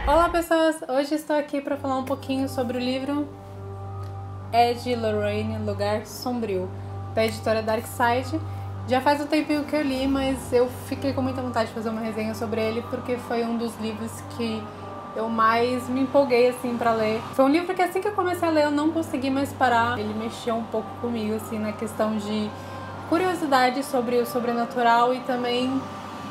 Olá pessoas, hoje estou aqui para falar um pouquinho sobre o livro Ed Lorraine, Lugar Sombrio, da editora Darkside. Já faz um tempinho que eu li, mas eu fiquei com muita vontade de fazer uma resenha sobre ele porque foi um dos livros que eu mais me empolguei assim para ler. Foi um livro que assim que eu comecei a ler eu não consegui mais parar. Ele mexeu um pouco comigo assim na questão de curiosidade sobre o sobrenatural e também,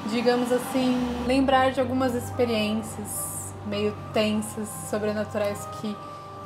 digamos assim, lembrar de algumas experiências meio tensas, sobrenaturais que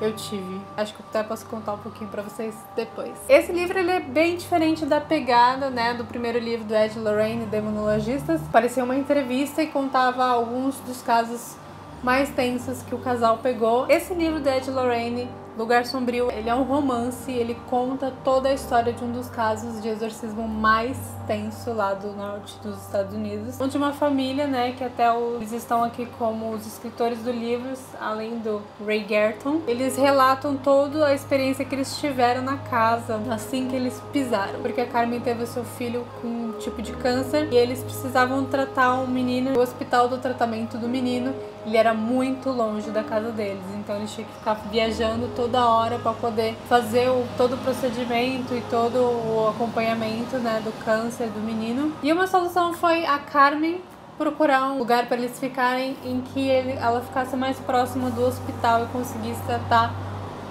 eu tive. Acho que eu até posso contar um pouquinho pra vocês depois. Esse livro ele é bem diferente da pegada, né, do primeiro livro do Ed Lorraine, Demonologistas. Parecia uma entrevista e contava alguns dos casos mais tensos que o casal pegou. Esse livro do Ed Lorraine, Lugar Sombrio, ele é um romance, ele conta toda a história de um dos casos de exorcismo mais tenso lá do norte dos Estados Unidos, onde uma família, né, que até eles estão aqui como os escritores do livro, além do Ray Gerton, eles relatam toda a experiência que eles tiveram na casa assim que eles pisaram, porque a Carmen teve o seu filho com um tipo de câncer e eles precisavam tratar um menino. O hospital do tratamento do menino, ele era muito longe da casa deles, então eles tinham que ficar viajando toda hora para poder fazer todo o procedimento e todo o acompanhamento, né, do câncer do menino. E uma solução foi a Carmen procurar um lugar para eles ficarem em que ela ficasse mais próxima do hospital e conseguisse tratar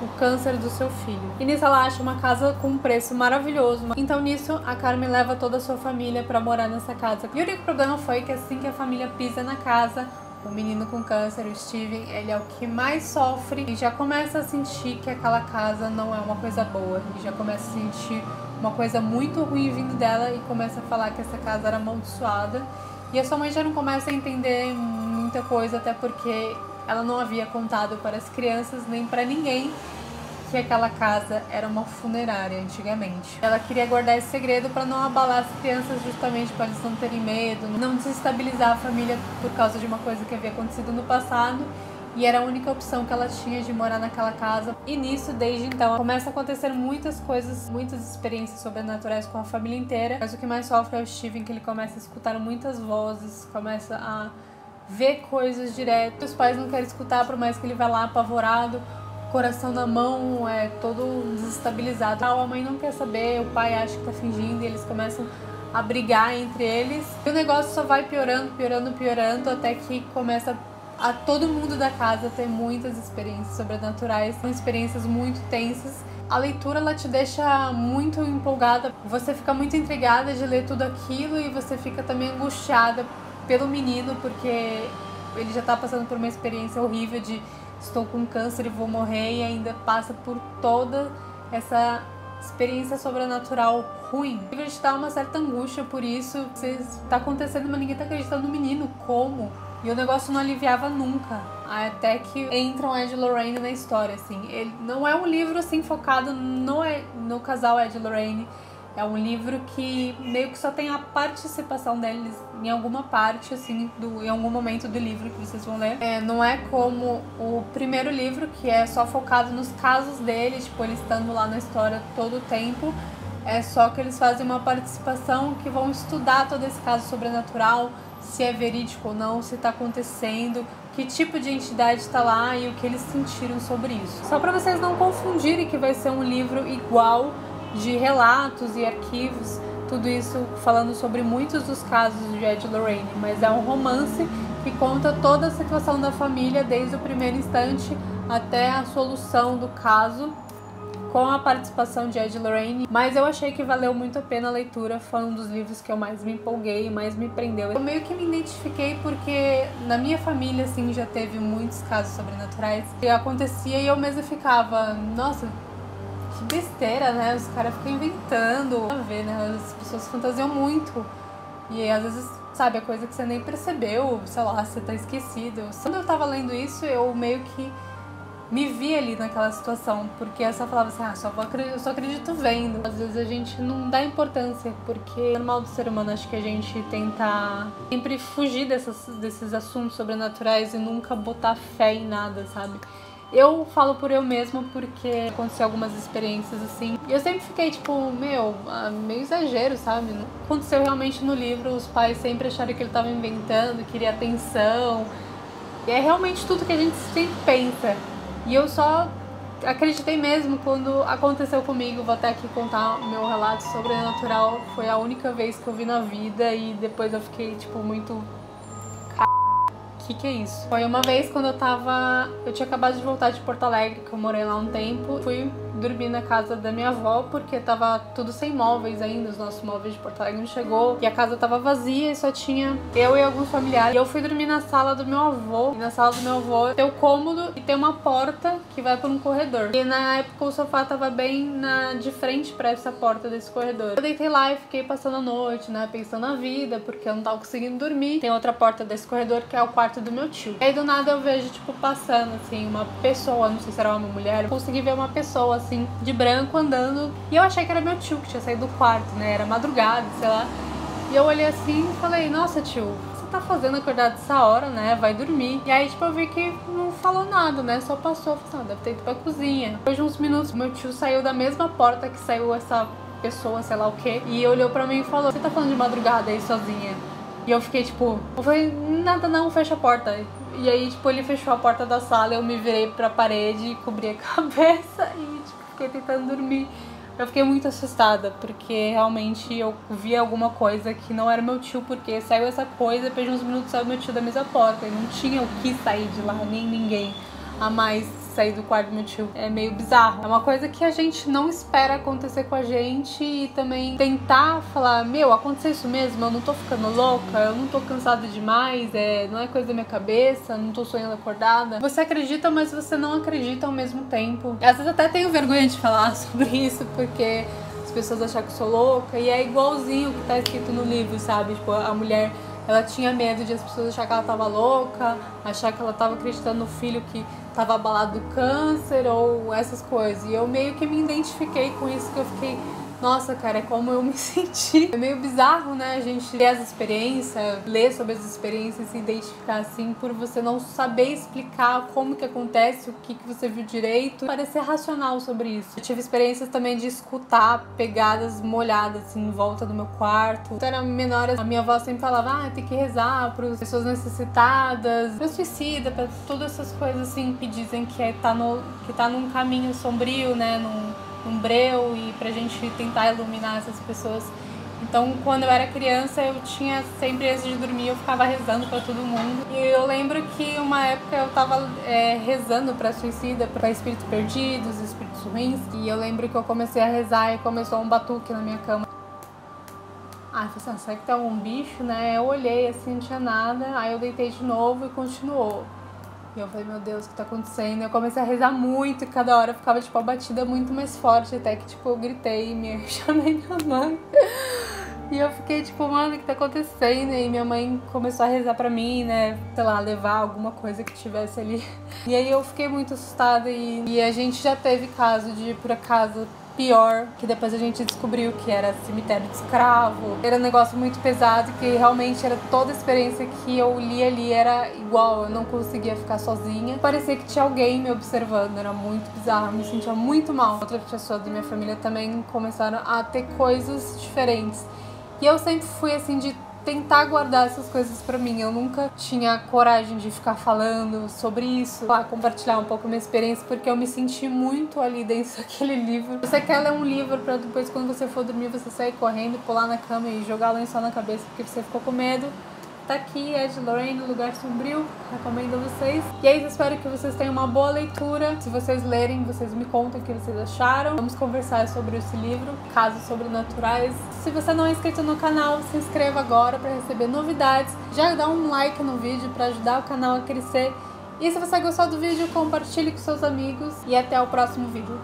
o câncer do seu filho. E nisso ela acha uma casa com um preço maravilhoso. Então nisso a Carmen leva toda a sua família para morar nessa casa. E o único problema foi que assim que a família pisa na casa, o menino com câncer, o Steven, ele é o que mais sofre e já começa a sentir que aquela casa não é uma coisa boa. E já começa a sentir uma coisa muito ruim vindo dela e começa a falar que essa casa era amaldiçoada. E a sua mãe já não começa a entender muita coisa, até porque ela não havia contado para as crianças nem para ninguém que aquela casa era uma funerária antigamente. Ela queria guardar esse segredo para não abalar as crianças, justamente para eles não terem medo, não desestabilizar a família por causa de uma coisa que havia acontecido no passado. E era a única opção que ela tinha de morar naquela casa. E nisso, desde então, começa a acontecer muitas coisas, muitas experiências sobrenaturais com a família inteira. Mas o que mais sofre é o Steven, que ele começa a escutar muitas vozes, começa a ver coisas direto. Os pais não querem escutar, por mais que ele vá lá apavorado, coração na mão, todo desestabilizado. A mãe não quer saber, o pai acha que tá fingindo e eles começam a brigar entre eles. E o negócio só vai piorando, piorando, piorando, até que começa a todo mundo da casa ter muitas experiências sobrenaturais, são experiências muito tensas. A leitura ela te deixa muito empolgada, você fica muito intrigada de ler tudo aquilo e você fica também angustiada pelo menino, porque ele já tá passando por uma experiência horrível de estou com câncer e vou morrer, e ainda passa por toda essa experiência sobrenatural ruim. O livro te dá uma certa angústia por isso. Tá acontecendo, mas ninguém tá acreditando no menino. Como? E o negócio não aliviava nunca. Até que entra o Ed Lorraine na história, assim. Ele não é um livro, assim, focado no casal Ed Lorraine. É um livro que meio que só tem a participação deles em alguma parte, assim, em algum momento do livro que vocês vão ler. Não é como o primeiro livro, que é só focado nos casos deles, tipo, eles estando lá na história todo o tempo. É só que eles fazem uma participação que vão estudar todo esse caso sobrenatural, se é verídico ou não, se tá acontecendo, que tipo de entidade está lá e o que eles sentiram sobre isso. Só para vocês não confundirem que vai ser um livro igual de relatos e arquivos, tudo isso falando sobre muitos dos casos de Ed Lorraine, mas é um romance que conta toda a situação da família desde o primeiro instante até a solução do caso, com a participação de Ed Lorraine. Mas eu achei que valeu muito a pena a leitura, foi um dos livros que eu mais me empolguei, mais me prendeu. Eu meio que me identifiquei porque na minha família, assim, já teve muitos casos sobrenaturais que acontecia e eu mesma ficava, nossa, que besteira, né? Os caras ficam inventando. A ver, né? As pessoas fantasiam muito. E às vezes, sabe, a coisa que você nem percebeu, sei lá, você tá esquecido. Quando eu tava lendo isso, eu meio que me vi ali naquela situação, porque eu só falava assim, eu só acredito vendo. Às vezes a gente não dá importância, porque é normal do ser humano, acho que a gente tenta sempre fugir desses assuntos sobrenaturais e nunca botar fé em nada, sabe? Eu falo por eu mesma porque aconteceu algumas experiências assim. E eu sempre fiquei tipo, meio exagero, sabe? Aconteceu realmente no livro, os pais sempre acharam que ele tava inventando, queria atenção. E é realmente tudo que a gente sempre pensa. E eu só acreditei mesmo quando aconteceu comigo. Vou até aqui contar o meu relato sobrenatural. Foi a única vez que eu vi na vida e depois eu fiquei, tipo, muito... que é isso? Foi uma vez quando eu tinha acabado de voltar de Porto Alegre, que eu morei lá um tempo. Fui dormir na casa da minha avó, porque tava tudo sem móveis ainda, os nossos móveis de Porto Alegre não chegou. E a casa tava vazia e só tinha eu e alguns familiares. E eu fui dormir na sala do meu avô. E na sala do meu avô tem o cômodo e tem uma porta que vai para um corredor. E na época o sofá tava bem de frente para essa porta desse corredor. Eu deitei lá e fiquei passando a noite, né, pensando na vida, porque eu não tava conseguindo dormir. Tem outra porta desse corredor que é o quarto do meu tio. E aí do nada eu vejo, tipo, passando assim, uma pessoa, não sei se era uma mulher, eu consegui ver uma pessoa assim, de branco, andando. E eu achei que era meu tio, que tinha saído do quarto, né? Era madrugada, sei lá. E eu olhei assim e falei, nossa tio, você tá fazendo acordar dessa hora, né? Vai dormir. E aí, tipo, eu vi que não falou nada, né? Só passou, falei, deve ter ido pra cozinha. Depois de uns minutos, meu tio saiu da mesma porta que saiu essa pessoa, sei lá o quê. E olhou pra mim e falou, você tá falando de madrugada aí sozinha? E eu fiquei tipo, eu falei, nada não, fecha a porta. E aí, tipo, ele fechou a porta da sala, eu me virei pra parede, cobri a cabeça e, tipo, fiquei tentando dormir. Eu fiquei muito assustada, porque realmente eu vi alguma coisa que não era meu tio, porque saiu essa coisa, depois de uns minutos saiu meu tio da mesma porta, e não tinha o que sair de lá, nem ninguém a mais sair do quarto do meu tio. É meio bizarro. É uma coisa que a gente não espera acontecer com a gente e também tentar falar, meu, aconteceu isso mesmo, eu não tô ficando louca, eu não tô cansada demais, não é coisa da minha cabeça, não tô sonhando acordada. Você acredita, mas você não acredita ao mesmo tempo. Às vezes até tenho vergonha de falar sobre isso, porque as pessoas acham que eu sou louca, e é igualzinho o que tá escrito no livro, sabe? Tipo, a mulher, ela tinha medo de as pessoas achar que ela tava louca, achar que ela tava acreditando no filho que tava abalado do câncer ou essas coisas. E eu meio que me identifiquei com isso, que eu fiquei, nossa, cara, é como eu me senti. É meio bizarro, né, a gente ter as experiências, ler sobre as experiências e se identificar assim, por você não saber explicar como que acontece, o que você viu direito, parecer racional sobre isso. Eu tive experiências também de escutar pegadas molhadas assim, em volta do meu quarto. Quando eu era menor, a minha avó sempre falava, tem que rezar para as pessoas necessitadas, para suicida, para todas essas coisas assim que dizem que tá num caminho sombrio, né, num breu, e pra gente tentar iluminar essas pessoas. Então, quando eu era criança, eu tinha sempre, antes de dormir, eu ficava rezando pra todo mundo. E eu lembro que uma época eu tava rezando pra suicida, pra espíritos perdidos, espíritos ruins. E eu lembro que eu comecei a rezar e começou um batuque na minha cama. Eu falei assim, será que tem algum bicho, né? Eu olhei assim, não tinha nada. Aí eu deitei de novo e continuou. E eu falei, meu Deus, o que tá acontecendo? Eu comecei a rezar muito e cada hora eu ficava, tipo, a batida muito mais forte, até que, tipo, eu gritei e chamei minha mãe. E eu fiquei, tipo, mano, o que tá acontecendo? E minha mãe começou a rezar pra mim, né, sei lá, levar alguma coisa que tivesse ali. E aí eu fiquei muito assustada e a gente já teve caso de, por acaso, pior, que depois a gente descobriu que era cemitério de escravo. Era um negócio muito pesado, que realmente era toda a experiência que eu li ali era igual, eu não conseguia ficar sozinha. Parecia que tinha alguém me observando, era muito bizarro, me sentia muito mal. Outras pessoas da minha família também começaram a ter coisas diferentes. E eu sempre fui assim de tentar guardar essas coisas pra mim. Eu nunca tinha coragem de ficar falando sobre isso, compartilhar um pouco a minha experiência, porque eu me senti muito ali dentro daquele livro. Você quer ler um livro pra depois, quando você for dormir, você sair correndo, pular na cama e jogar o lençol na cabeça porque você ficou com medo. Tá aqui, é de Lorraine, Lugar Sombrio, recomendo a vocês. E é isso, espero que vocês tenham uma boa leitura. Se vocês lerem, vocês me contam o que vocês acharam. Vamos conversar sobre esse livro, Casos Sobrenaturais. Se você não é inscrito no canal, se inscreva agora para receber novidades. Já dá um like no vídeo para ajudar o canal a crescer. E se você gostou do vídeo, compartilhe com seus amigos. E até o próximo vídeo.